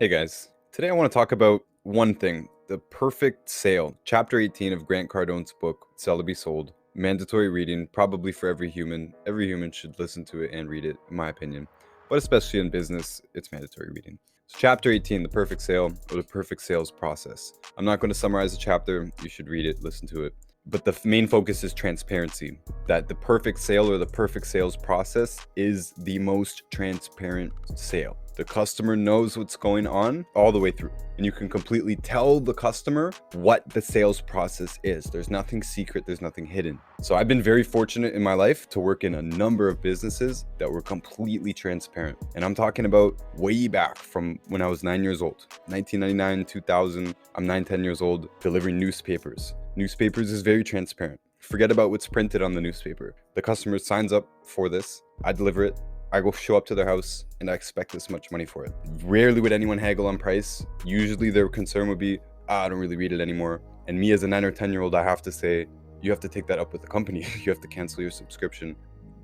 Hey guys, today I want to talk about one thing, the perfect sale. Chapter 18 of Grant Cardone's book, Sell to be Sold. Mandatory reading, probably for every human. Every human should listen to it and read it, in my opinion. But especially in business, it's mandatory reading. So chapter 18, the perfect sale, or the perfect sales process. I'm not going to summarize the chapter. You should read it, listen to it. But the main focus is transparency, that the perfect sale or the perfect sales process is the most transparent sale. The customer knows what's going on all the way through, and you can completely tell the customer what the sales process is. There's nothing secret, there's nothing hidden. So I've been very fortunate in my life to work in a number of businesses that were completely transparent. And I'm talking about way back from when I was 9 years old, 1999, 2000. I'm 9, 10 years old, delivering newspapers. Newspapers is very transparent. Forget about what's printed on the newspaper. The customer signs up for this, I deliver it, I go show up to their house, and I expect this much money for it. Rarely would anyone haggle on price. Usually their concern would be, I don't really read it anymore. And me as a 9 or 10-year-old, I have to say, you have to take that up with the company. You have to cancel your subscription.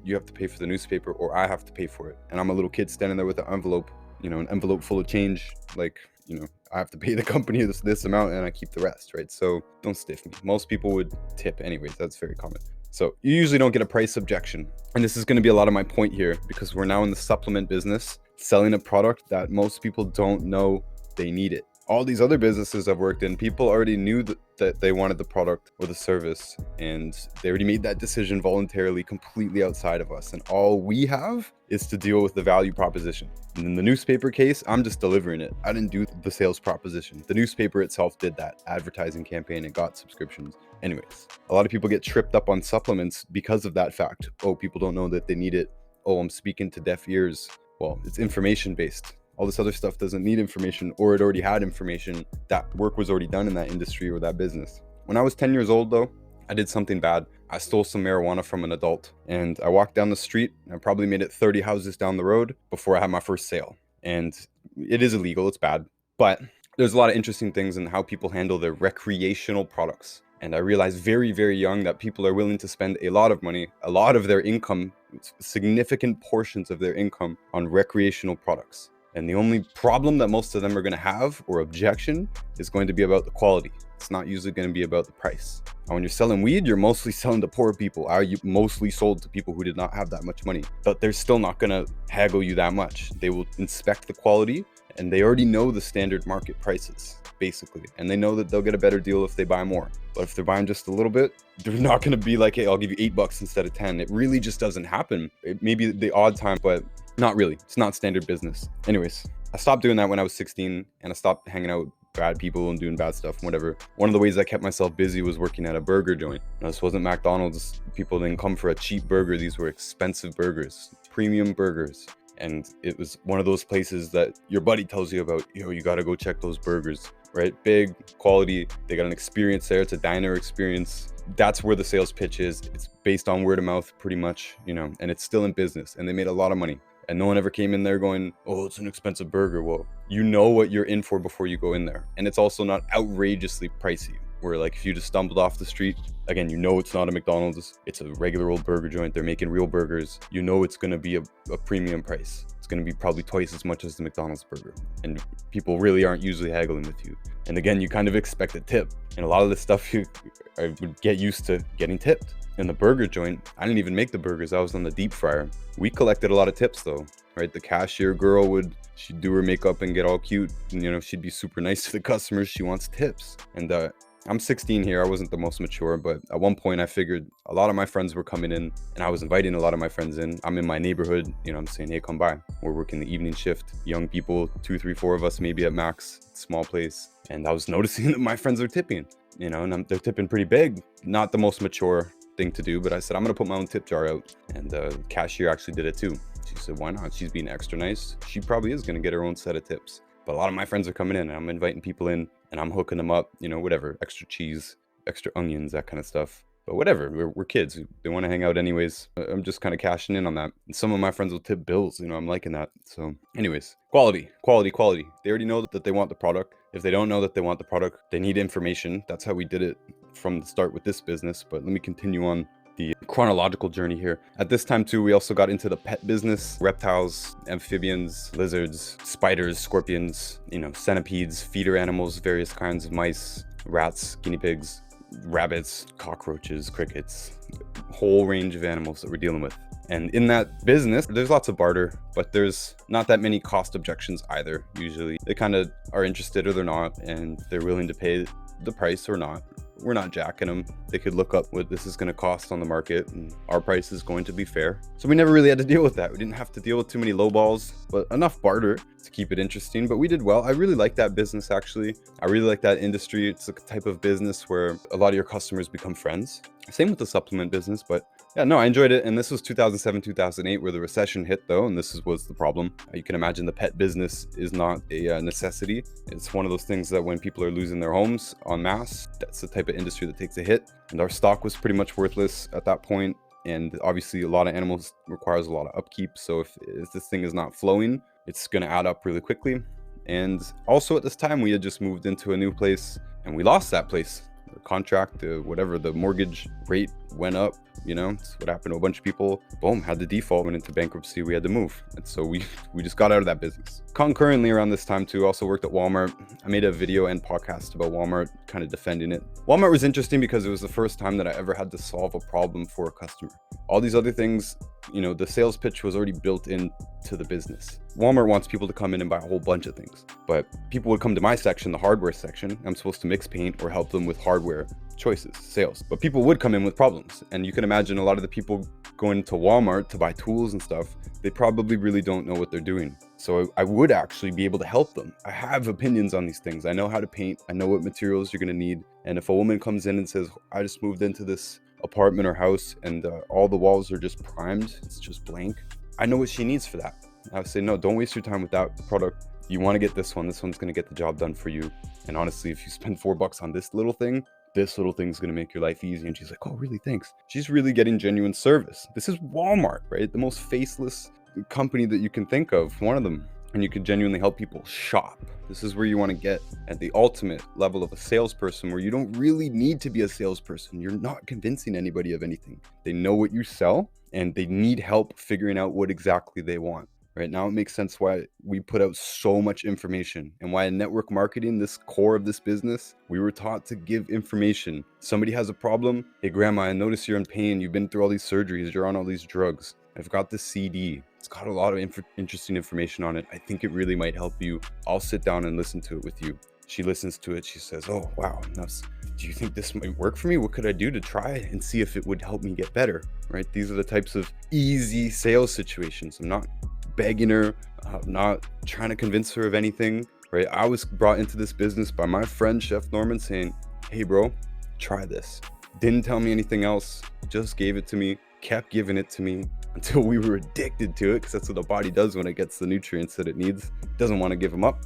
You have to pay for the newspaper, or I have to pay for it. And I'm a little kid standing there with an envelope, an envelope full of change, I have to pay the company this amount and I keep the rest, right? So don't stiff me. Most people would tip anyways. That's very common. So you usually don't get a price objection. And this is going to be a lot of my point here, because we're now in the supplement business, selling a product that most people don't know they need it. All these other businesses I've worked in, people already knew that they wanted the product or the service, and they already made that decision voluntarily, completely outside of us. And all we have is to deal with the value proposition. And in the newspaper case, I'm just delivering it. I didn't do the sales proposition. The newspaper itself did that advertising campaign and got subscriptions. Anyways, a lot of people get tripped up on supplements because of that fact. Oh, people don't know that they need it. Oh, I'm speaking to deaf ears. Well, it's information based. All this other stuff doesn't need information, or it already had information. That work was already done in that industry or that business. When I was 10 years old though, I did something bad. I stole some marijuana from an adult, and I walked down the street and I probably made it 30 houses down the road before I had my first sale. And it is illegal, it's bad, but there's a lot of interesting things in how people handle their recreational products. And I realized very, very young that people are willing to spend a lot of money, a lot of their income, significant portions of their income on recreational products. And the only problem that most of them are going to have, or objection, is going to be about the quality. It's not usually going to be about the price. Now, when you're selling weed, you're mostly selling to poor people. You mostly sold to people who did not have that much money, but they're still not going to haggle you that much. They will inspect the quality, and they already know the standard market prices, basically. And they know that they'll get a better deal if they buy more. But if they're buying just a little bit, they're not going to be like, hey, I'll give you $8 instead of 10. It really just doesn't happen. It may be the odd time, but not really. It's not standard business. Anyways, I stopped doing that when I was 16, and I stopped hanging out with bad people and doing bad stuff and whatever. One of the ways I kept myself busy was working at a burger joint. Now, this wasn't McDonald's. People didn't come for a cheap burger. These were expensive burgers, premium burgers. And it was one of those places that your buddy tells you about, you got to go check those burgers, right? Big, quality. They got an experience there. It's a diner experience. That's where the sales pitch is. It's based on word of mouth pretty much, and it's still in business, and they made a lot of money. And no one ever came in there going, oh, it's an expensive burger. Well, you know what you're in for before you go in there. And it's also not outrageously pricey, where like if you just stumbled off the street, again, it's not a McDonald's. It's a regular old burger joint. They're making real burgers. It's going to be a premium price. It's going to be probably twice as much as the McDonald's burger. And people really aren't usually haggling with you. And again, you kind of expect a tip. And a lot of the stuff I would get used to getting tipped. In the burger joint, I didn't even make the burgers. I was on the deep fryer. We collected a lot of tips though, right? The cashier girl she'd do her makeup and get all cute. And, she'd be super nice to the customers. She wants tips. And I'm 16 here. I wasn't the most mature, but at one point I figured a lot of my friends were coming in, and I was inviting a lot of my friends in. I'm in my neighborhood, I'm saying, hey, come by. We're working the evening shift. Young people, 2, 3, 4 of us, maybe at max, small place. And I was noticing that my friends are tipping, and they're tipping pretty big. Not the most mature thing to do, but I said, I'm gonna put my own tip jar out. And the cashier actually did it too. She said, why not? She's being extra nice. She probably is gonna get her own set of tips. But a lot of my friends are coming in, and I'm inviting people in, and I'm hooking them up, whatever, extra cheese, extra onions, that kind of stuff. But whatever, we're kids. They want to hang out anyways. I'm just kind of cashing in on that. And some of my friends will tip bills, I'm liking that. So anyways, quality. They already know that they want the product. If they don't know that they want the product, they need information. That's how we did it from the start with this business. But let me continue on the chronological journey here. At this time too, we also got into the pet business, reptiles, amphibians, lizards, spiders, scorpions, centipedes, feeder animals, various kinds of mice, rats, guinea pigs, rabbits, cockroaches, crickets, whole range of animals that we're dealing with. And in that business, there's lots of barter, but there's not that many cost objections either. Usually they kind of are interested or they're not, and they're willing to pay the price or not. We're not jacking them. They could look up what this is going to cost on the market, and our price is going to be fair. So we never really had to deal with that. We didn't have to deal with too many lowballs, but enough barter to keep it interesting. But we did well. I really like that business, actually. I really like that industry. It's a type of business where a lot of your customers become friends. Same with the supplement business, but yeah, no, I enjoyed it. And this was 2007, 2008, where the recession hit, though, and this was the problem. You can imagine the pet business is not a necessity. It's one of those things that when people are losing their homes en masse, that's the type of industry that takes a hit. And our stock was pretty much worthless at that point. And obviously, a lot of animals requires a lot of upkeep. So if this thing is not flowing, it's going to add up really quickly. And also at this time, we had just moved into a new place and we lost that place. The contract, whatever, the mortgage rate went up. It's what happened to a bunch of people. Boom, had the default, went into bankruptcy. We had to move. And so we just got out of that business. Concurrently around this time too, also worked at Walmart. I made a video and podcast about Walmart, kind of defending it. Walmart was interesting because it was the first time that I ever had to solve a problem for a customer. All these other things, the sales pitch was already built into the business. Walmart wants people to come in and buy a whole bunch of things, but people would come to my section, the hardware section. I'm supposed to mix paint or help them with hardware choices, sales, but people would come in with problems. And you can imagine a lot of the people going to Walmart to buy tools and stuff, they probably really don't know what they're doing. So I would actually be able to help them. I have opinions on these things. I know how to paint. I know what materials you're going to need. And if a woman comes in and says, I just moved into this apartment or house and all the walls are just primed, it's just blank, I know what she needs for that. I would say, no, don't waste your time with that product. You want to get this one. This one's going to get the job done for you. And honestly, if you spend $4 on this little thing's going to make your life easy. And she's like, oh, really? Thanks. She's really getting genuine service. This is Walmart, right? The most faceless company that you can think of, one of them. And you can genuinely help people shop. This is where you want to get at the ultimate level of a salesperson, where you don't really need to be a salesperson. You're not convincing anybody of anything. They know what you sell and they need help figuring out what exactly they want. Right now, it makes sense why we put out so much information and why in network marketing, this core of this business, we were taught to give information. Somebody has a problem. Hey, grandma, I notice you're in pain. You've been through all these surgeries. You're on all these drugs. I've got this CD. It's got a lot of interesting information on it. I think it really might help you. I'll sit down and listen to it with you. She listens to it. She says, oh, wow. Do you think this might work for me? What could I do to try and see if it would help me get better? Right? These are the types of easy sales situations. I'm not begging her, not trying to convince her of anything, right? I was brought into this business by my friend Chef Norman saying, hey bro, try this. Didn't tell me anything else, just gave it to me, kept giving it to me until we were addicted to it, because that's what the body does when it gets the nutrients that it needs. It doesn't want to give them up.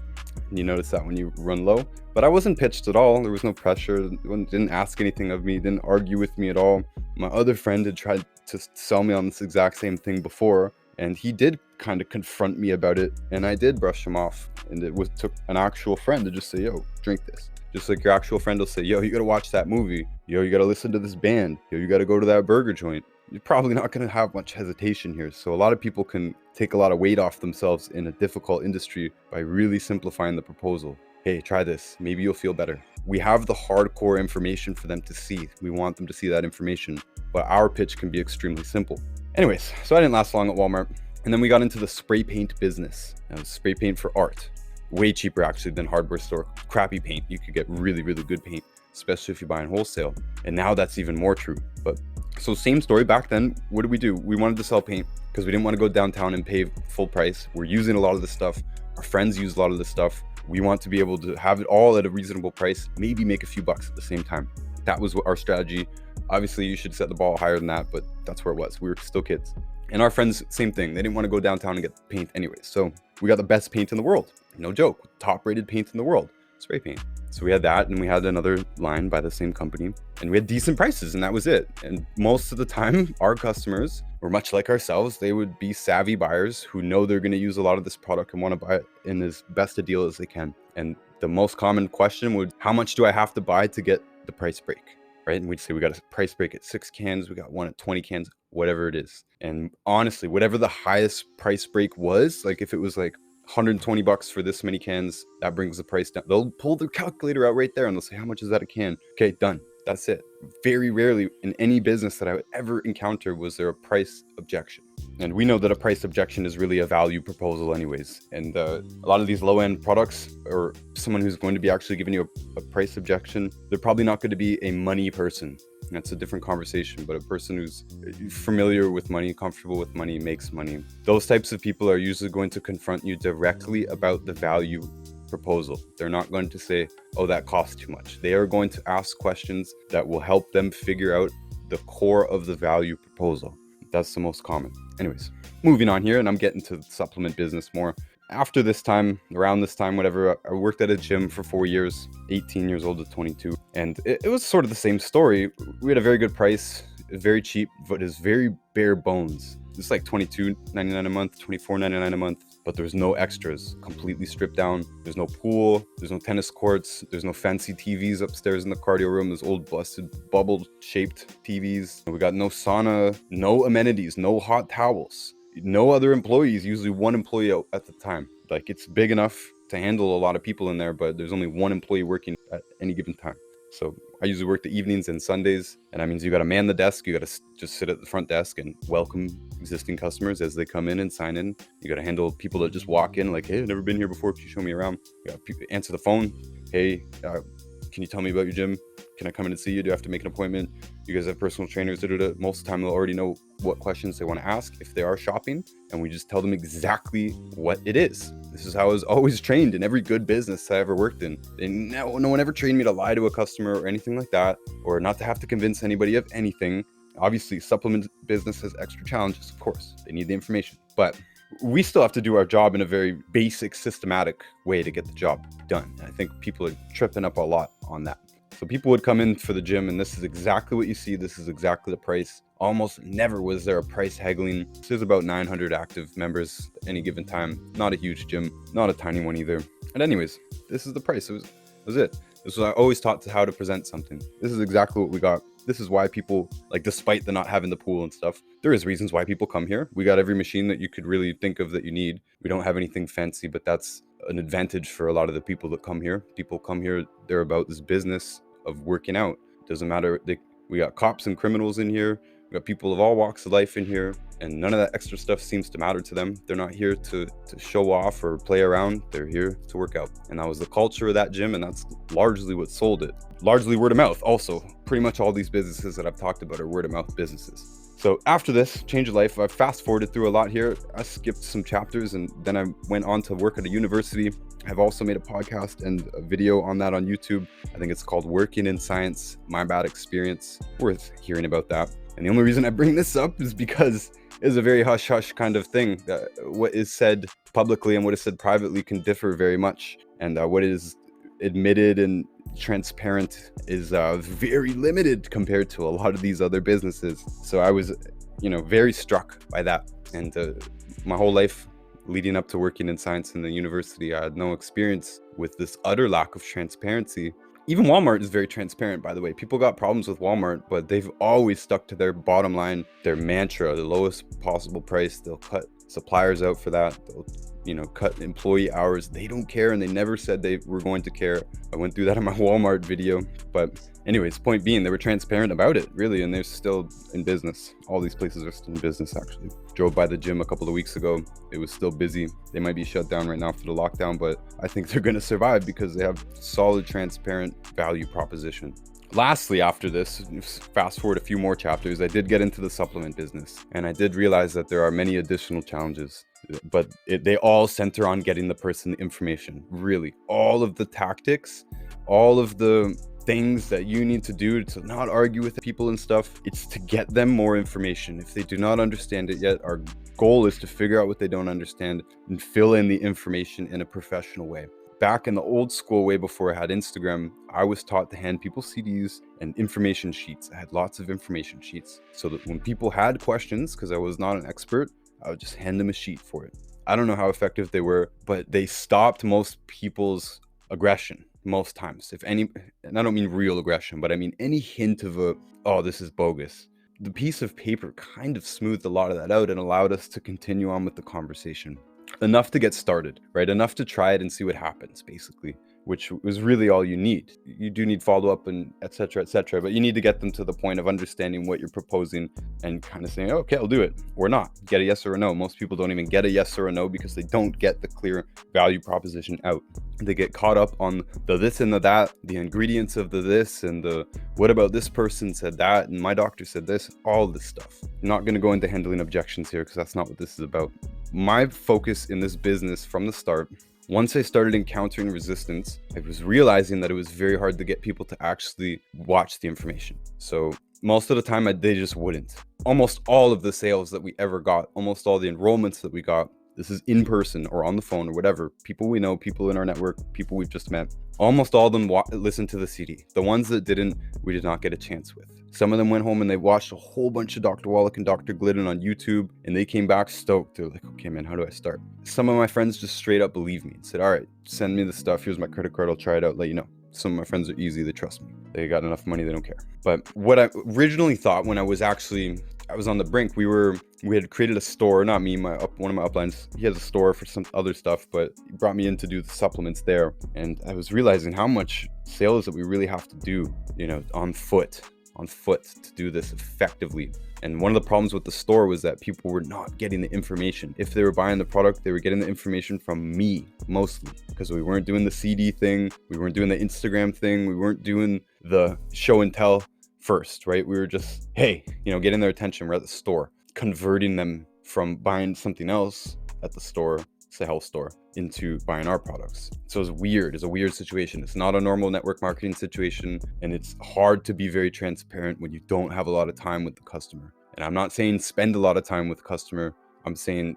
And you notice that when you run low. But I wasn't pitched at all. There was no pressure. Didn't ask anything of me, didn't argue with me at all. My other friend had tried to sell me on this exact same thing before, and he did kind of confront me about it, and I did brush him off. And it took an actual friend to just say, yo, drink this. Just like your actual friend will say, yo, you gotta watch that movie. Yo, you gotta listen to this band. Yo, you gotta go to that burger joint. You're probably not gonna have much hesitation here. So a lot of people can take a lot of weight off themselves in a difficult industry by really simplifying the proposal. Hey, try this. Maybe you'll feel better. We have the hardcore information for them to see. We want them to see that information, but our pitch can be extremely simple. Anyways, so I didn't last long at Walmart. And then we got into the spray paint business. Spray paint for art. Way cheaper actually than hardware store. Crappy paint. You could get really, really good paint, especially if you buy in wholesale. And now that's even more true. But so same story back then. What did? We wanted to sell paint because we didn't want to go downtown and pay full price. We're using a lot of this stuff. Our friends use a lot of this stuff. We want to be able to have it all at a reasonable price, maybe make a few bucks at the same time. That was our strategy. Obviously, you should set the ball higher than that, but that's where it was. We were still kids. And our friends, same thing. They didn't want to go downtown and get paint anyways. So we got the best paint in the world. No joke. Top rated paint in the world. Spray paint. So we had that, and we had another line by the same company, and we had decent prices, and that was it. And most of the time, our customers were much like ourselves. They would be savvy buyers who know they're going to use a lot of this product and want to buy it in as best a deal as they can. And the most common question would, how much do I have to buy to get the price break? right? And we'd say we got a price break at 6 cans, we got one at 20 cans, whatever it is. And honestly, whatever the highest price break was, like if it was like $120 for this many cans, that brings the price down. They'll pull their calculator out right there and they'll say, how much is that a can? Okay, done. That's it. Very rarely in any business that I would ever encounter was there a price objection. And we know that a price objection is really a value proposal anyways. And a lot of these low-end products, or someone who's going to be actually giving you a price objection, they're probably not going to be a money person. That's a different conversation, but a person who's familiar with money, comfortable with money, makes money. Those types of people are usually going to confront you directly about the value proposal. They're not going to say, oh, that costs too much. They are going to ask questions that will help them figure out the core of the value proposal. That's the most common. Anyways, moving on here, and I'm getting to the supplement business more. After this time, around this time, whatever, I worked at a gym for 4 years, 18 years old to 22. And it was sort of the same story. We had a very good price, very cheap, but it's very bare bones. It's like $22.99 a month, $24.99 a month, but there's no extras, completely stripped down. There's no pool, there's no tennis courts, there's no fancy TVs upstairs in the cardio room, there's old busted bubble-shaped TVs. We got no sauna, no amenities, no hot towels, no other employees, usually one employee out at the time. Like, it's big enough to handle a lot of people in there, but there's only one employee working at any given time. So I usually work the evenings and Sundays, and that means you got to man the desk. You got to just sit at the front desk and welcome existing customers as they come in and sign in. You got to handle people that just walk in like, hey, I've never been here before. Can you show me around? You got to answer the phone. Hey, can you tell me about your gym? Can I come in and see you? Do I have to make an appointment? You guys have personal trainers? Most of the time, they'll already know what questions they want to ask if they are shopping, and we just tell them exactly what it is. This is how I was always trained in every good business I ever worked in. And no one ever trained me to lie to a customer or anything like that, or not to have to convince anybody of anything. Obviously, supplement business has extra challenges, of course. They need the information, but we still have to do our job in a very basic, systematic way to get the job done. And I think people are tripping up a lot on that. So people would come in for the gym, and this is exactly what you see. This is exactly the price. Almost never was there a price haggling. There's about 900 active members at any given time. Not a huge gym, not a tiny one either. And anyways, this is the price. It was it. This was I always taught how to present something. This is exactly what we got. This is why people, like, despite the not having the pool and stuff, there is reasons why people come here. We got every machine that you could really think of that you need. We don't have anything fancy, but that's an advantage for a lot of the people that come here. People come here, they're about this business of working out. Doesn't matter. We got cops and criminals in here. We got people of all walks of life in here, and none of that extra stuff seems to matter to them. They're not here to show off or play around. They're here to work out. And that was the culture of that gym, and that's largely what sold it. Largely word of mouth also. Pretty much all these businesses that I've talked about are word of mouth businesses. So after this change of life, I fast forwarded through a lot here. I skipped some chapters, and then I went on to work at a university. I've also made a podcast and a video on that on YouTube. I think it's called Working in Science, My Bad Experience. Worth hearing about that. And the only reason I bring this up is because it's a very hush-hush kind of thing. What is said publicly and what is said privately can differ very much. And what is admitted and transparent is very limited compared to a lot of these other businesses. So I was, very struck by that. And my whole life leading up to working in science in the university, I had no experience with this utter lack of transparency. Even Walmart is very transparent, by the way. People got problems with Walmart, but they've always stuck to their bottom line, their mantra, the lowest possible price. They'll cut suppliers out for that. They'll, cut employee hours. They don't care, and they never said they were going to care. I went through that in my Walmart video. But anyways, point being, they were transparent about it, really, and they're still in business. All these places are still in business, actually. Drove by the gym a couple of weeks ago. It was still busy. They might be shut down right now for the lockdown, but I think they're going to survive because they have solid, transparent value proposition. Lastly, after this, fast forward a few more chapters, I did get into the supplement business, and I did realize that there are many additional challenges, but they all center on getting the person the information. Really, all of the tactics, all of the things that you need to do to not argue with people and stuff, it's to get them more information. If they do not understand it yet, our goal is to figure out what they don't understand and fill in the information in a professional way. Back in the old school, way before I had Instagram, I was taught to hand people CDs and information sheets. I had lots of information sheets so that when people had questions, because I was not an expert, I would just hand them a sheet for it. I don't know how effective they were, but they stopped most people's aggression most times. If any, and I don't mean real aggression, but I mean any hint of oh, this is bogus. The piece of paper kind of smoothed a lot of that out and allowed us to continue on with the conversation. Enough to get started, right? Enough to try it and see what happens, basically, which was really all you need. You do need follow-up and et cetera, but you need to get them to the point of understanding what you're proposing and kind of saying, okay, I'll do it, or not. Get a yes or a no. Most people don't even get a yes or a no because they don't get the clear value proposition out. They get caught up on the this and the that, the ingredients of the this and the what about this person said that and my doctor said this, all this stuff. I'm not going to go into handling objections here because that's not what this is about. My focus in this business from the start, once I started encountering resistance, I was realizing that it was very hard to get people to actually watch the information. So most of the time they just wouldn't. Almost all of the sales that we ever got, almost all the enrollments that we got, this is in person or on the phone or whatever, people we know, people in our network, people we've just met, almost all of them listened to the CD. The ones that didn't, we did not get a chance with. Some of them went home and they watched a whole bunch of Dr. Wallach and Dr. Glidden on YouTube, and they came back stoked. They're like, okay, man, how do I start? Some of my friends just straight up believed me and said, all right, send me the stuff. Here's my credit card. I'll try it out, let you know. Some of my friends are easy. They trust me. They got enough money. They don't care. But what I originally thought when I was on the brink, we had created a store, not me, one of my uplines, he has a store for some other stuff, but he brought me in to do the supplements there. And I was realizing how much sales that we really have to do, on foot to do this effectively. And one of the problems with the store was that people were not getting the information. If they were buying the product, they were getting the information from me mostly, because we weren't doing the CD thing. We weren't doing the Instagram thing. We weren't doing the show and tell first, right? We were just, hey, getting their attention. We're at the store, converting them from buying something else at the store, it's a health store, into buying our products. So it's weird. It's a weird situation. It's not a normal network marketing situation, and it's hard to be very transparent when you don't have a lot of time with the customer. And I'm not saying spend a lot of time with the customer. I'm saying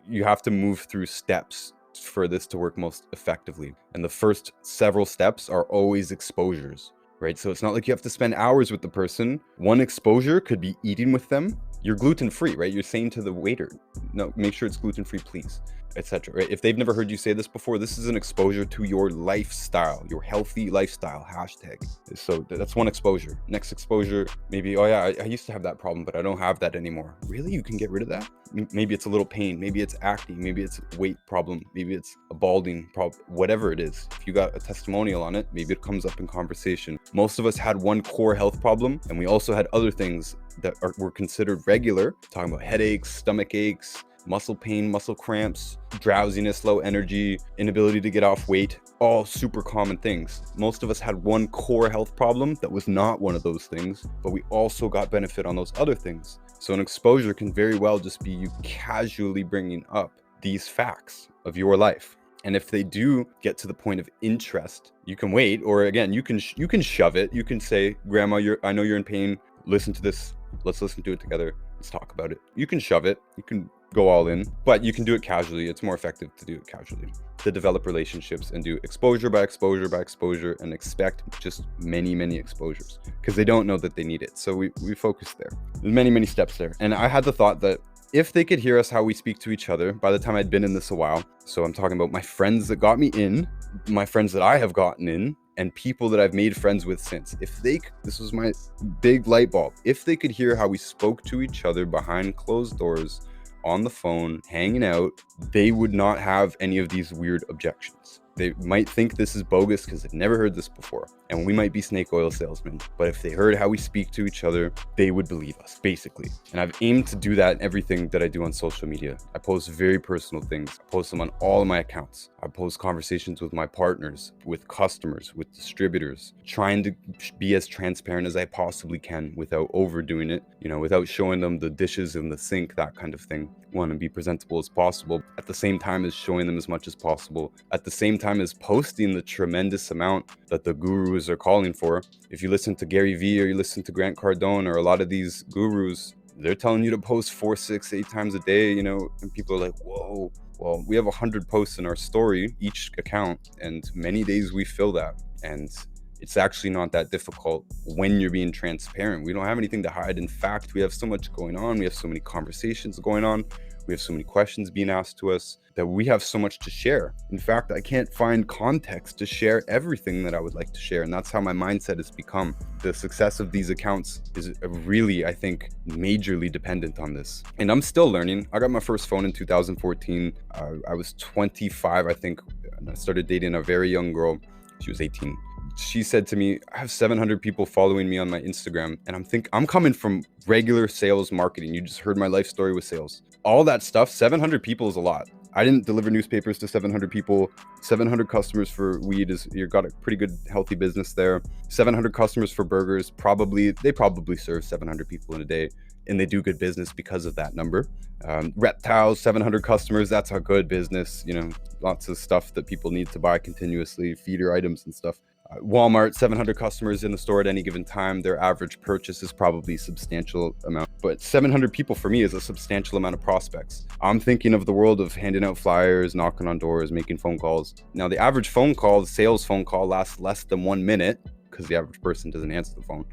you have to move through steps for this to work most effectively. And the first several steps are always exposures, right? So it's not like you have to spend hours with the person. One exposure could be eating with them. You're gluten-free, right? You're saying to the waiter, no, make sure it's gluten-free, please, etc. Right? If they've never heard you say this before, this is an exposure to your lifestyle, your healthy lifestyle hashtag. So that's one exposure. Next exposure, maybe, oh yeah, I used to have that problem, but I don't have that anymore. Really? You can get rid of that? Maybe it's a little pain. Maybe it's acne. Maybe it's a weight problem. Maybe it's a balding problem. Whatever it is, if you got a testimonial on it, maybe it comes up in conversation. Most of us had one core health problem, and we also had other things that were considered regular, talking about headaches, stomach aches, muscle pain, muscle cramps, drowsiness, low energy, inability to get off weight, all super common things. Most of us had one core health problem that was not one of those things, but we also got benefit on those other things. So an exposure can very well just be you casually bringing up these facts of your life. And if they do get to the point of interest, you can wait, or again, you can shove it. You can say, Grandma, I know you're in pain. Listen to this. Let's listen to it together. Let's talk about it. You can shove it. You can go all in, but you can do it casually. It's more effective to do it casually, to develop relationships and do exposure by exposure by exposure, and expect just many, many exposures, because they don't know that they need it. So we focus there. There's many, many steps there. And I had the thought that if they could hear us how we speak to each other by the time I'd been in this a while, so I'm talking about my friends that got me in, my friends that I have gotten in, and people that I've made friends with since, this was my big light bulb, if they could hear how we spoke to each other behind closed doors, on the phone, hanging out, they would not have any of these weird objections. They might think this is bogus because they've never heard this before, and we might be snake oil salesmen, but if they heard how we speak to each other, they would believe us, basically. And I've aimed to do that in everything that I do on social media. I post very personal things. I post them on all of my accounts. I post conversations with my partners, with customers, with distributors, trying to be as transparent as I possibly can without overdoing it, without showing them the dishes in the sink, that kind of thing. Want to be presentable as possible, at the same time as showing them as much as possible, at the same time as posting the tremendous amount that the gurus are calling for. If you listen to Gary Vee or you listen to Grant Cardone or a lot of these gurus, they're telling you to post 4, 6, 8 times a day, and people are like, whoa. Well, we have 100 posts in our story, each account, and many days we fill that. And it's actually not that difficult when you're being transparent. We don't have anything to hide. In fact, we have so much going on. We have so many conversations going on. We have so many questions being asked to us that we have so much to share. In fact, I can't find context to share everything that I would like to share. And that's how my mindset has become. The success of these accounts is really, I think, majorly dependent on this. And I'm still learning. I got my first phone in 2014. I was 25, I think, and I started dating a very young girl. She was 18. She said to me, I have 700 people following me on my Instagram. And I'm coming from regular sales marketing. You just heard my life story with sales. All that stuff, 700 people is a lot. I didn't deliver newspapers to 700 people. 700 customers for weed you've got a pretty good, healthy business there. 700 customers for burgers, they probably serve 700 people in a day. And they do good business because of that number. Reptiles, 700 customers, that's a good business. Lots of stuff that people need to buy continuously, feeder items and stuff. Walmart, 700 customers in the store at any given time. Their average purchase is probably a substantial amount, but 700 people for me is a substantial amount of prospects. I'm thinking of the world of handing out flyers, knocking on doors, making phone calls. Now, the average sales phone call lasts less than 1 minute because the average person doesn't answer the phone.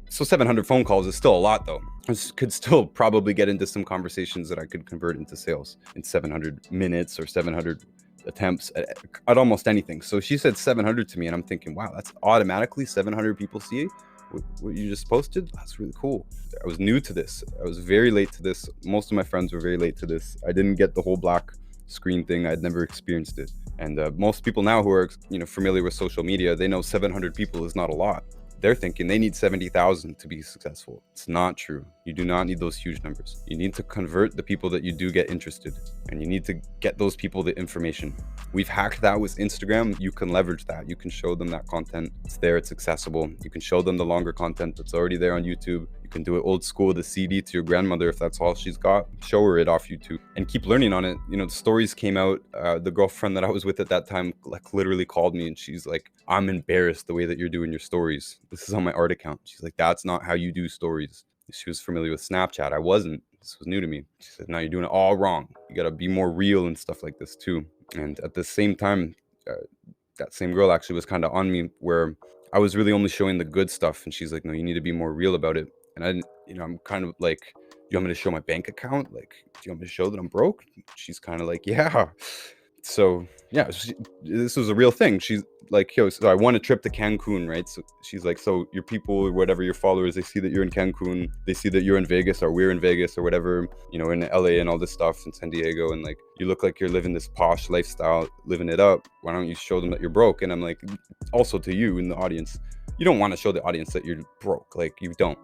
So 700 phone calls is still a lot, though. I could still probably get into some conversations that I could convert into sales in 700 minutes or 700 attempts at almost anything. So she said 700 to me, and I'm thinking, wow, that's automatically 700 people see what you just posted. That's really cool. I was new to this. I was very late to this. Most of my friends were very late to this. I didn't get the whole black screen thing. I'd never experienced it. And most people now who are familiar with social media, they know 700 people is not a lot. They're thinking they need 70,000 to be successful. It's not true. You do not need those huge numbers. You need to convert the people that you do get interested, and you need to get those people the information. We've hacked that with Instagram. You can leverage that. You can show them that content. It's there, it's accessible. You can show them the longer content that's already there on YouTube. You can do it old school, the CD to your grandmother if that's all she's got. Show her it off YouTube and keep learning on it. The stories came out. The girlfriend that I was with at that time literally called me, and she's like, I'm embarrassed the way that you're doing your stories. This is on my art account. She's like, that's not how you do stories. She was familiar with Snapchat. I wasn't. This was new to me. She said, no, you're doing it all wrong. You got to be more real and stuff like this too. And at the same time, that same girl actually was kind of on me where I was really only showing the good stuff. And she's like, no, you need to be more real about it. And I didn't, I'm kind of like, do you want me to show my bank account? Like, do you want me to show that I'm broke? She's kind of like, yeah. So yeah, this was a real thing. She's like, yo, so I won a trip to Cancun, right? So she's like, so your people or whatever, your followers, they see that you're in Cancun, they see that you're in Vegas or we're in Vegas or whatever, in LA and all this stuff in San Diego, and like you look like you're living this posh lifestyle, living it up. Why don't you show them that you're broke? And I'm like, also to you in the audience, you don't want to show the audience that you're broke, like you don't.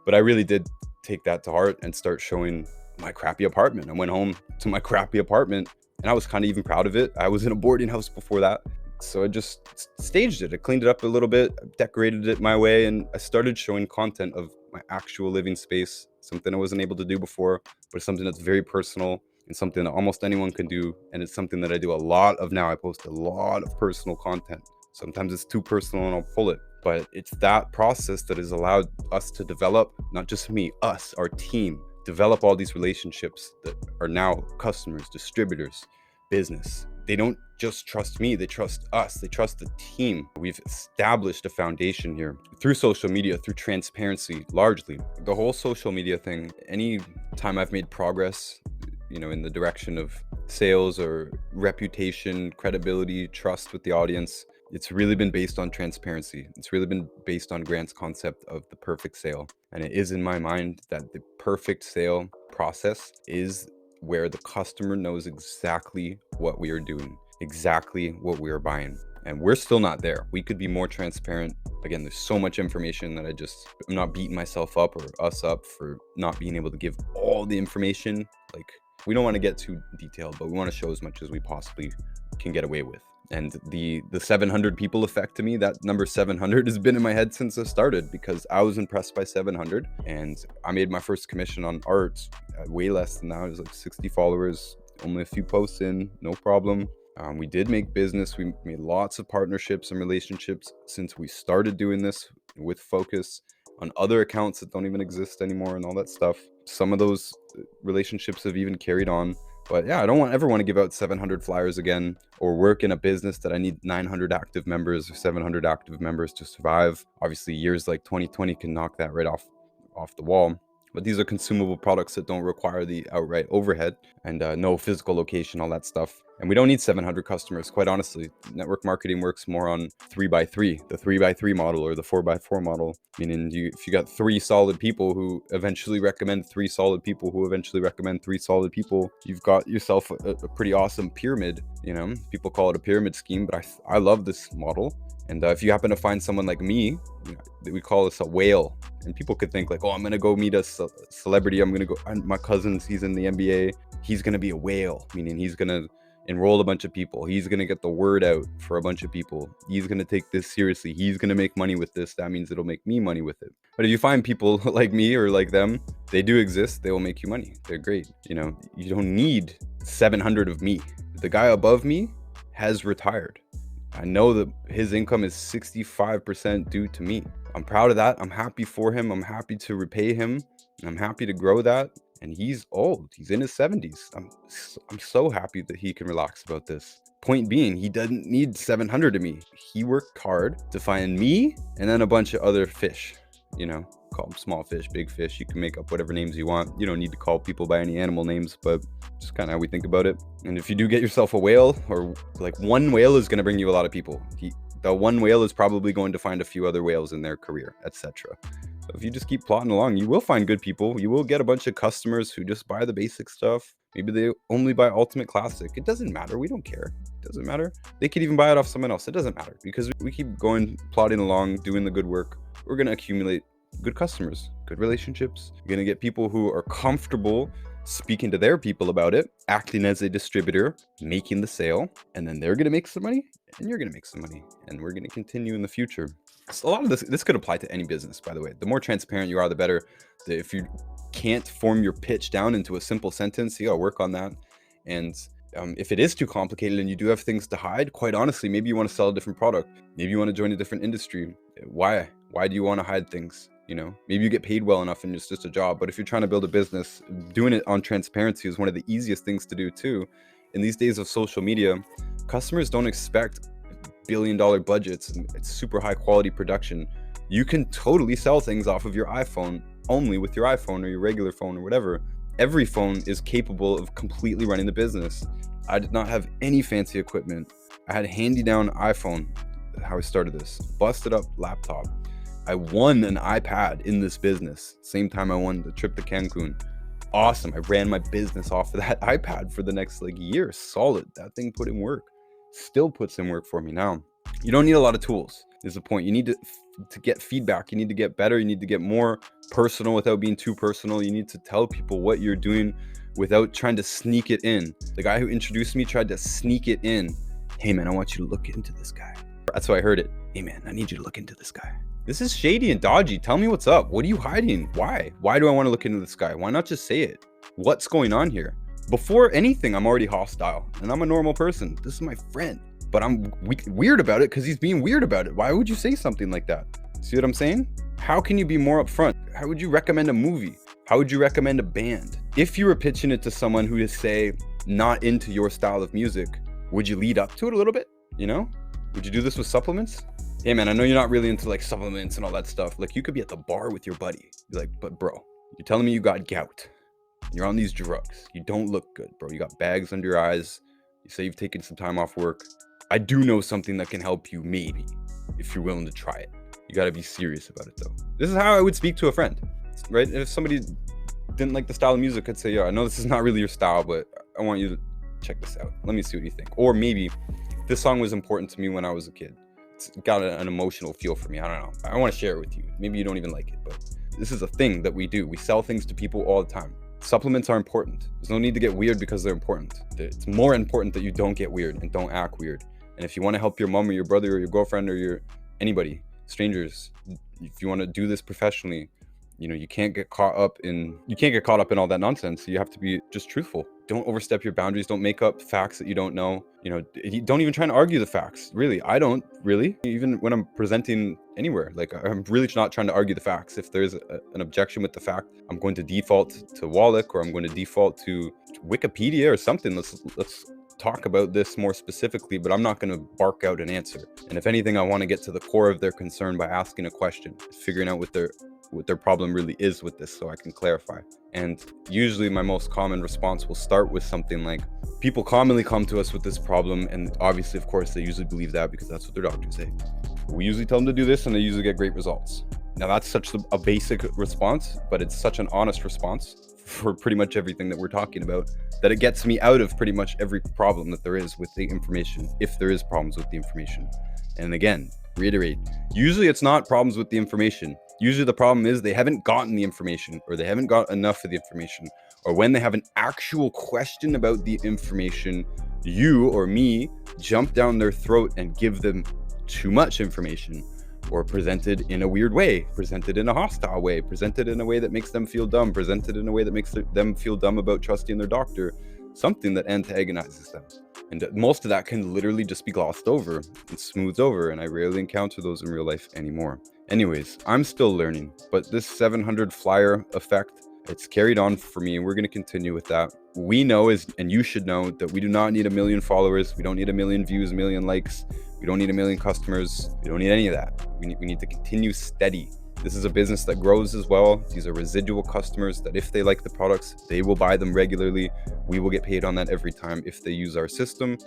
But I really did take that to heart and start showing my crappy apartment. I went home to my crappy apartment, and I was kind of even proud of it. I was in a boarding house before that. So I just staged it. I cleaned it up a little bit, decorated it my way, and I started showing content of my actual living space, something I wasn't able to do before, but it's something that's very personal and something that almost anyone can do. And it's something that I do a lot of now. I post a lot of personal content. Sometimes it's too personal and I'll pull it. But it's that process that has allowed us to develop, not just me, us, our team, develop all these relationships that are now customers, distributors, business. They don't just trust me, they trust us, they trust the team. We've established a foundation here through social media, through transparency, largely. The whole social media thing, any time I've made progress, in the direction of sales or reputation, credibility, trust with the audience, it's really been based on transparency. It's really been based on Grant's concept of the perfect sale. And it is in my mind that the perfect sale process is where the customer knows exactly what we are doing, exactly what we are buying. And we're still not there. We could be more transparent. Again, there's so much information that I'm not beating myself up or us up for not being able to give all the information. Like, we don't want to get too detailed, but we want to show as much as we possibly can get away with. And the 700 people effect to me, that number 700 has been in my head since I started, because I was impressed by 700, and I made my first commission on art way less than that. It was like 60 followers, only a few posts in, no problem. We did make business. We made lots of partnerships and relationships since we started doing this, with focus on other accounts that don't even exist anymore and all that stuff. Some of those relationships have even carried on. But yeah, I don't ever want to give out 700 flyers again, or work in a business that I need 900 active members or 700 active members to survive. Obviously, years like 2020 can knock that right off the wall. but these are consumable products that don't require the outright overhead and no physical location, all that stuff. And we don't need 700 customers, quite honestly. Network marketing works more on 3x3, the 3x3 model or the 4x4 model, meaning if you got 3 solid people who eventually recommend 3 solid people who eventually recommend 3 solid people, you've got yourself a pretty awesome pyramid. You know, people call it a pyramid scheme, but I love this model. And if you happen to find someone like me, we call this a whale. And people could think like, oh, I'm going to go meet a celebrity. I'm going to go, my cousin, he's in the NBA. He's going to be a whale, meaning he's going to enroll a bunch of people. He's going to get the word out for a bunch of people. He's going to take this seriously. He's going to make money with this. That means it'll make me money with it. But if you find people like me or like them, they do exist. They will make you money. They're great. You know, you don't need 700 of me. The guy above me has retired. I know that his income is 65% due to me. I'm proud of that. I'm happy for him. I'm happy to repay him. I'm happy to grow that. And he's old. He's in his 70s. I'm so happy that he can relax about this. Point being, he doesn't need 700 of me. He worked hard to find me and then a bunch of other fish. You know, call them small fish, big fish. You can make up whatever names you want. You don't need to call people by any animal names, but just kind of how we think about it. And if you do get yourself a whale, or like one whale is going to bring you a lot of people. The one whale is probably going to find a few other whales in their career, etc. So if you just keep plotting along, you will find good people. You will get a bunch of customers who just buy the basic stuff. Maybe they only buy Ultimate Classic. It doesn't matter. We don't care. It doesn't matter. They could even buy it off someone else. It doesn't matter, because we keep going, plodding along, doing the good work. We're going to accumulate good customers, good relationships. You're going to get people who are comfortable speaking to their people about it, acting as a distributor, making the sale, and then they're going to make some money and you're going to make some money, and we're going to continue in the future. So a lot of this could apply to any business, by the way. The more transparent you are, the better. If you can't form your pitch down into a simple sentence, you got to work on that. And if it is too complicated and you do have things to hide, quite honestly, maybe you want to sell a different product. Maybe you want to join a different industry. Why do you want to hide things? You know, maybe you get paid well enough and it's just a job. But if you're trying to build a business, doing it on transparency is one of the easiest things to do too. In these days of social media, customers don't expect billion-dollar budgets and it's super high quality production. You can totally sell things off of your iPhone, only with your iPhone or your regular phone or whatever. Every phone is capable of completely running the business. I did not have any fancy equipment. I had a handy-down iPhone, how I started this, busted up laptop. I won an iPad in this business. Same time I won the trip to Cancun. Awesome. I ran my business off of that iPad for the next year. Solid. That thing put in work. Still puts in work for me now. You don't need a lot of tools, is the point. You need to get feedback. You need to get better. You need to get more personal without being too personal. You need to tell people what you're doing without trying to sneak it in. The guy who introduced me tried to sneak it in. Hey man, I want you to look into this guy. That's how I heard it. Hey man, I need you to look into this guy. This is shady and dodgy. Tell me what's up. What are you hiding? Why? Why do I want to look into this guy? Why not just say it? What's going on here? Before anything, I'm already hostile and I'm a normal person. This is my friend, but I'm weird about it because he's being weird about it. Why would you say something like that? See what I'm saying? How can you be more upfront? How would you recommend a movie? How would you recommend a band? If you were pitching it to someone who is, say, not into your style of music, would you lead up to it a little bit? You know? Would you do this with supplements? Hey man, I know you're not really into supplements and all that stuff. You could be at the bar with your buddy. You're like, but bro, you're telling me you got gout. You're on these drugs. You don't look good, bro. You got bags under your eyes. You say you've taken some time off work. I do know something that can help you, maybe, if you're willing to try it. You got to be serious about it though. This is how I would speak to a friend, right? If somebody didn't like the style of music, I'd say, yeah, I know this is not really your style, but I want you to check this out. Let me see what you think. Or maybe this song was important to me when I was a kid. It's got an emotional feel for me. I don't know. I want to share it with you. Maybe you don't even like it, but this is a thing that we do. We sell things to people all the time. Supplements are important. There's no need to get weird because they're important. It's more important that you don't get weird and don't act weird. And if you want to help your mom or your brother or your girlfriend or anybody, strangers, if you want to do this professionally, you can't get caught up in all that nonsense. You have to be just truthful. Don't overstep your boundaries. Don't make up facts that you don't know. Don't even try to argue the facts. Really, I don't really. Even when I'm presenting anywhere, I'm really not trying to argue the facts. If there's an objection with the fact, I'm going to default to Wallach, or I'm going to default to Wikipedia or something. Let's talk about this more specifically, but I'm not going to bark out an answer. And if anything, I want to get to the core of their concern by asking a question, figuring out what what their problem really is with this, so I can clarify. And usually my most common response will start with something like, people commonly come to us with this problem, and obviously, of course, they usually believe that because that's what their doctors say. We usually tell them to do this, and they usually get great results. Now, that's such a basic response, but it's such an honest response for pretty much everything that we're talking about, that it gets me out of pretty much every problem that there is with the information, if there is problems with the information. And again, reiterate, usually it's not problems with the information. Usually the problem is they haven't gotten the information, or they haven't got enough of the information, or when they have an actual question about the information, you or me jump down their throat and give them too much information, or presented in a weird way, presented in a hostile way, presented in a way that makes them feel dumb, presented in a way that makes them feel dumb about trusting their doctor, something that antagonizes them. And most of that can literally just be glossed over and smoothed over, and I rarely encounter those in real life anymore. Anyways, I'm still learning, but this 700 flyer effect, it's carried on for me, and we're going to continue with that. We know, and you should know, that we do not need 1 million followers. We don't need 1 million views, 1 million likes. We don't need 1 million customers. We don't need any of that. We need to continue steady. This is a business that grows as well. These are residual customers that if they like the products, they will buy them regularly. We will get paid on that every time if they use our system,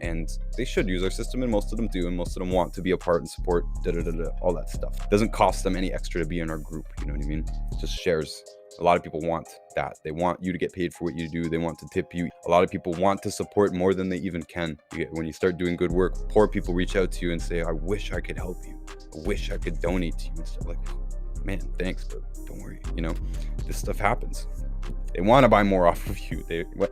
and they should use our system, and most of them do, and most of them want to be a part and support, all that stuff. It doesn't cost them any extra to be in our group, you know what I mean? It's just shares. A lot of people want that. They want you to get paid for what you do. They want to tip you. A lot of people want to support more than they even can. When you start doing good work, poor people reach out to you and say, I wish I could help you. I wish I could donate to you, and stuff like, man, thanks, but don't worry. You know, this stuff happens. They want to buy more off of you.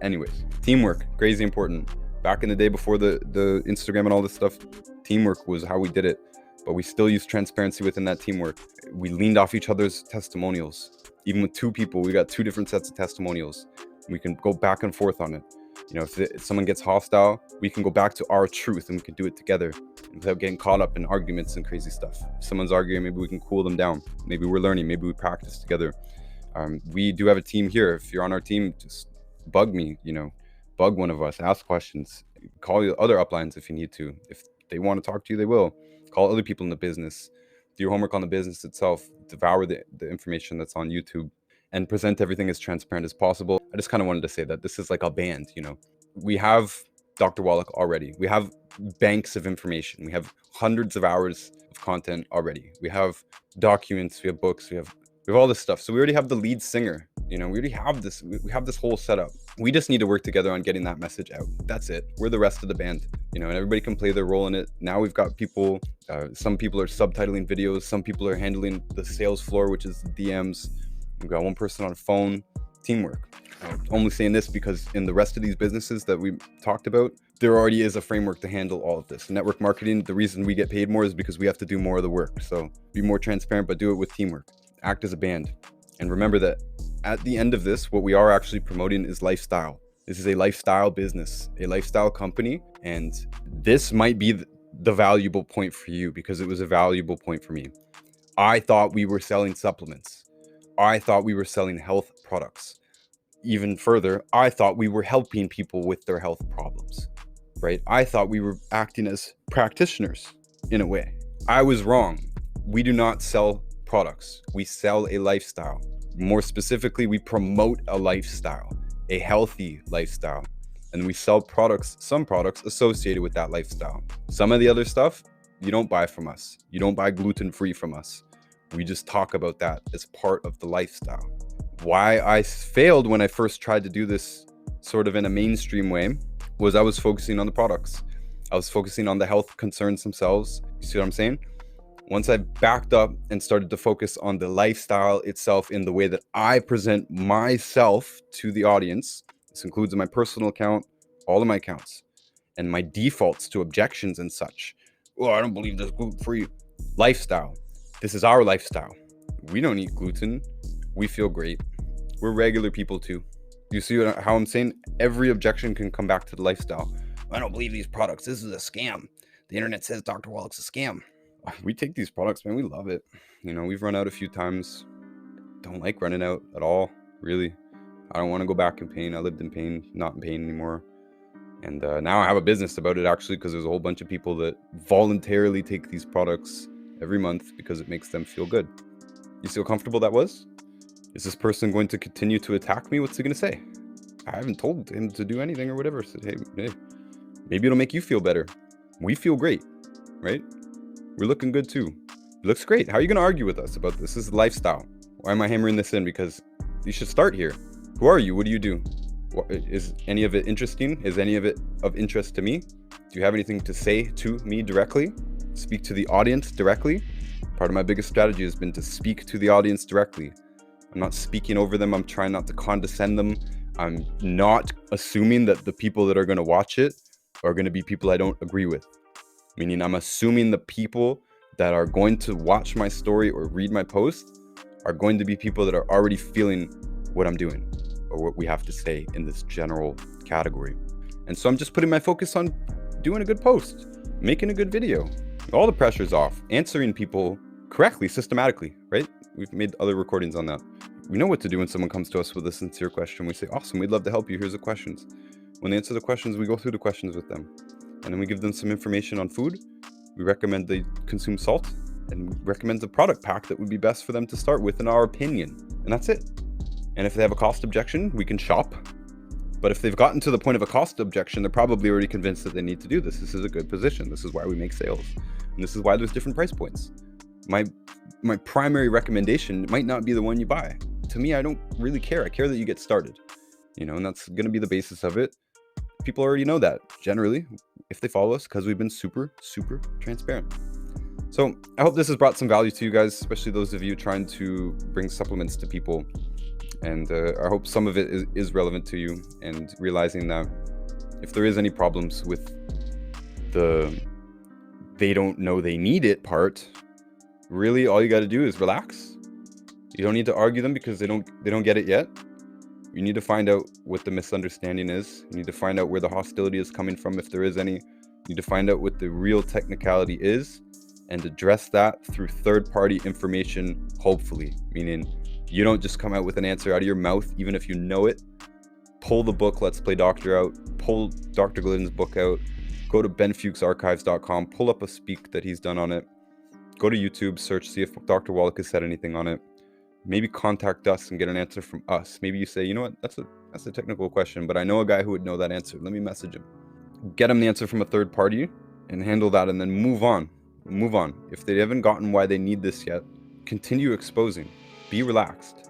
Anyways, teamwork, crazy important. Back in the day before the Instagram and all this stuff, teamwork was how we did it. But we still use transparency within that teamwork. We leaned off each other's testimonials. Even with 2 people, we got 2 different sets of testimonials. We can go back and forth on it. You know, if someone gets hostile, we can go back to our truth, and we can do it together without getting caught up in arguments and crazy stuff. If someone's arguing, maybe we can cool them down. Maybe we're learning. Maybe we practice together. We do have a team here. If you're on our team, just bug me, you know, bug one of us, ask questions, call the other uplines if you need to. If they want to talk to you, they will. Call other people in the business. Do your homework on the business itself. Devour the information that's on YouTube, and present everything as transparent as possible. I just kind of wanted to say that this is like a band, you know. We have Dr. Wallach already. We have banks of information. We have hundreds of hours of content already. We have documents, we have books, we have all this stuff. So we already have the lead singer, you know, we already have this, we have this whole setup. We just need to work together on getting that message out. That's it. We're the rest of the band, you know, and everybody can play their role in it. Now we've got people, some people are subtitling videos. Some people are handling the sales floor, which is the DMs. We've got one person on phone. Teamwork. I'm only saying this because in the rest of these businesses that we talked about, there already is a framework to handle all of this. Network marketing, the reason we get paid more is because we have to do more of the work. So be more transparent, but do it with teamwork. Act as a band. And remember that at the end of this, what we are actually promoting is lifestyle. This is a lifestyle business, a lifestyle company. And this might be the valuable point for you, because it was a valuable point for me. I thought we were selling supplements. I thought we were selling health products. Even further, I thought we were helping people with their health problems, right? I thought we were acting as practitioners in a way. I was wrong. We do not sell products. We sell a lifestyle. More specifically, we promote a lifestyle, a healthy lifestyle. And we sell products, some products associated with that lifestyle. Some of the other stuff, you don't buy from us. You don't buy gluten-free from us. We just talk about that as part of the lifestyle. Why I failed when I first tried to do this sort of in a mainstream way was I was focusing on the products. I was focusing on the health concerns themselves. You see what I'm saying? Once I backed up and started to focus on the lifestyle itself in the way that I present myself to the audience, this includes my personal account, all of my accounts, and my defaults to objections and such. Oh, I don't believe this gluten-free lifestyle. This is our lifestyle. We don't eat gluten. We feel great. We're regular people too. You see how I'm saying? Every objection can come back to the lifestyle. I don't believe these products. This is a scam. The internet says Dr. Wallach's a scam. We take these products, man. We love it. You know, we've run out a few times. Don't like running out at all, really. I don't want to go back in pain. I lived in pain, not in pain anymore. And now I have a business about it, actually, because there's a whole bunch of people that voluntarily take these products every month because it makes them feel good. You see how comfortable that was? Is this person going to continue to attack me? What's he going to say? I haven't told him to do anything or whatever. I said, hey, maybe it'll make you feel better. We feel great, right? We're looking good too. It looks great. How are you going to argue with us about this? This is lifestyle. Why am I hammering this in? Because you should start here. Who are you? What do you do? Is any of it interesting? Is any of it of interest to me? Do you have anything to say to me directly? Speak to the audience directly? Part of my biggest strategy has been to speak to the audience directly. I'm not speaking over them. I'm trying not to condescend them. I'm not assuming that the people that are going to watch it are going to be people I don't agree with. Meaning I'm assuming the people that are going to watch my story or read my post are going to be people that are already feeling what I'm doing or what we have to say in this general category. And so I'm just putting my focus on doing a good post, making a good video. All the pressure's off, answering people correctly, systematically, right? We've made other recordings on that. We know what to do when someone comes to us with a sincere question. We say, awesome, we'd love to help you. Here's the questions. When they answer the questions, we go through the questions with them. And then we give them some information on food. We recommend they consume salt and we recommend the product pack that would be best for them to start with in our opinion. And that's it. And if they have a cost objection, we can shop. But if they've gotten to the point of a cost objection, they're probably already convinced that they need to do this. This is a good position. This is why we make sales. And this is why there's different price points. My primary recommendation might not be the one you buy. To me, I don't really care. I care that you get started, and that's going to be the basis of it. People already know that generally if they follow us, because we've been super, super transparent. So I hope this has brought some value to you guys, especially those of you trying to bring supplements to people. And I hope some of it is relevant to you, and realizing that if there is any problems with the they don't know they need it part, really all you got to do is relax. You don't need to argue them because they don't get it yet. You need to find out what the misunderstanding is. You need to find out where the hostility is coming from, if there is any. You need to find out what the real technicality is and address that through third-party information, hopefully. Meaning you don't just come out with an answer out of your mouth, even if you know it. Pull the book, Let's Play Doctor out. Pull Dr. Glidden's book out. Go to benfuchsarchives.com. Pull up a speak that he's done on it. Go to YouTube, search, see if Dr. Wallach has said anything on it. Maybe contact us and get an answer from us. Maybe you say, you know what, that's a technical question, but I know a guy who would know that answer. Let me message him. Get him the answer from a third party and handle that, and then move on. Move on. If they haven't gotten why they need this yet, continue exposing. Be relaxed.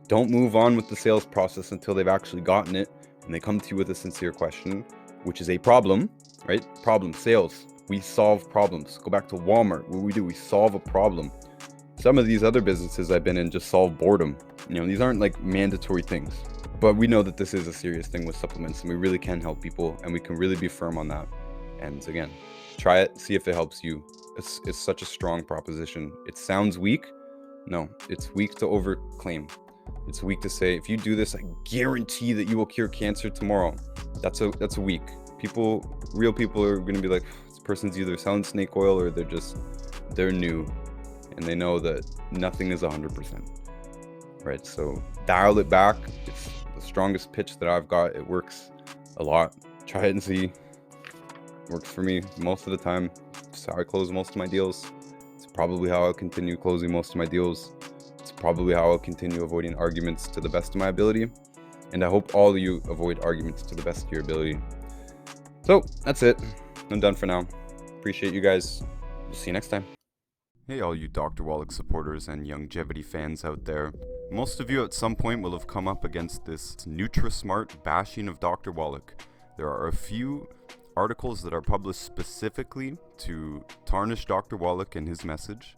Don't move on with the sales process until they've actually gotten it and they come to you with a sincere question, which is a problem, right? Problem, sales. We solve problems. Go back to Walmart. What do? We solve a problem. Some of these other businesses I've been in just solve boredom. These aren't like mandatory things, but we know that this is a serious thing with supplements, and we really can help people, and we can really be firm on that. And again, try it, see if it helps you. It's such a strong proposition. It sounds weak. No, it's weak to overclaim. It's weak to say, if you do this, I guarantee that you will cure cancer tomorrow. That's a weak. Real people are going to be like, this person's either selling snake oil or they're new. And they know that nothing is 100%, right? So dial it back. It's the strongest pitch that I've got. It works a lot. Try it and see. It works for me most of the time. It's how I close most of my deals. It's probably how I'll continue closing most of my deals. It's probably how I'll continue avoiding arguments to the best of my ability. And I hope all of you avoid arguments to the best of your ability. So that's it. I'm done for now. Appreciate you guys. We'll see you next time. Hey all you Dr. Wallach supporters and longevity fans out there. Most of you at some point will have come up against this NutriSmart bashing of Dr. Wallach. There are a few articles that are published specifically to tarnish Dr. Wallach and his message.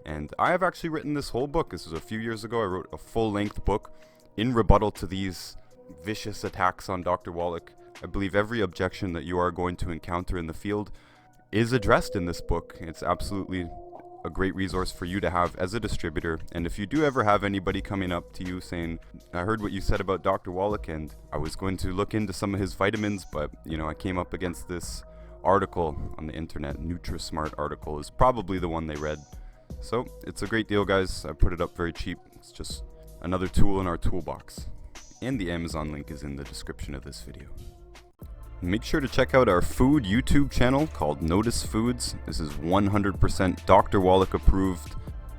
And I have actually written this whole book. This was a few years ago. I wrote a full-length book in rebuttal to these vicious attacks on Dr. Wallach. I believe every objection that you are going to encounter in the field is addressed in this book. It's absolutely a great resource for you to have as a distributor. And if you do ever have anybody coming up to you saying, I heard what you said about Dr. Wallach and I was going to look into some of his vitamins, but I came up against this article on the internet, NutriSmart article is probably the one they read. So it's a great deal, guys. I put it up very cheap. It's just another tool in our toolbox. And the Amazon link is in the description of this video. Make sure to check out our food YouTube channel called Notus Foods. This is 100% Dr. Wallach approved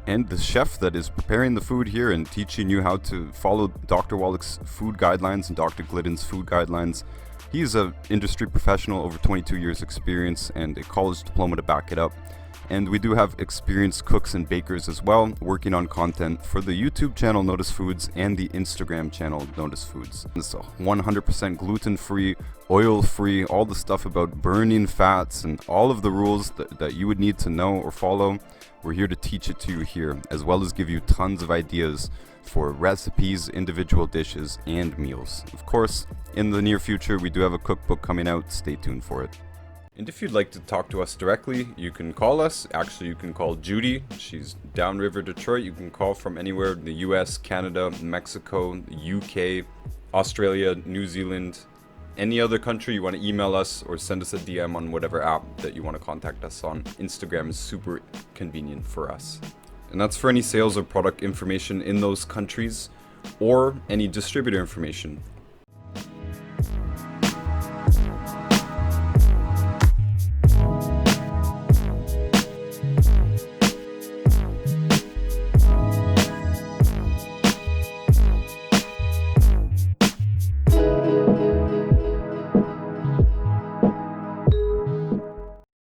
and the chef that is preparing the food here and teaching you how to follow Dr. Wallach's food guidelines and Dr. Glidden's food guidelines. He's an industry professional, over 22 years experience and a college diploma to back it up. And we do have experienced cooks and bakers as well, working on content for the YouTube channel Notus Foods and the Instagram channel Notus Foods. It's 100% gluten-free, oil-free, all the stuff about burning fats and all of the rules that you would need to know or follow. We're here to teach it to you here, as well as give you tons of ideas for recipes, individual dishes, and meals. Of course, in the near future, we do have a cookbook coming out. Stay tuned for it. And if you'd like to talk to us directly, you can call us. Actually, you can call Judy. She's downriver Detroit. You can call from anywhere in the US, Canada, Mexico, UK, Australia, New Zealand, any other country. You want to email us or send us a DM on whatever app that you want to contact us on. Instagram is super convenient for us. And that's for any sales or product information in those countries, or any distributor information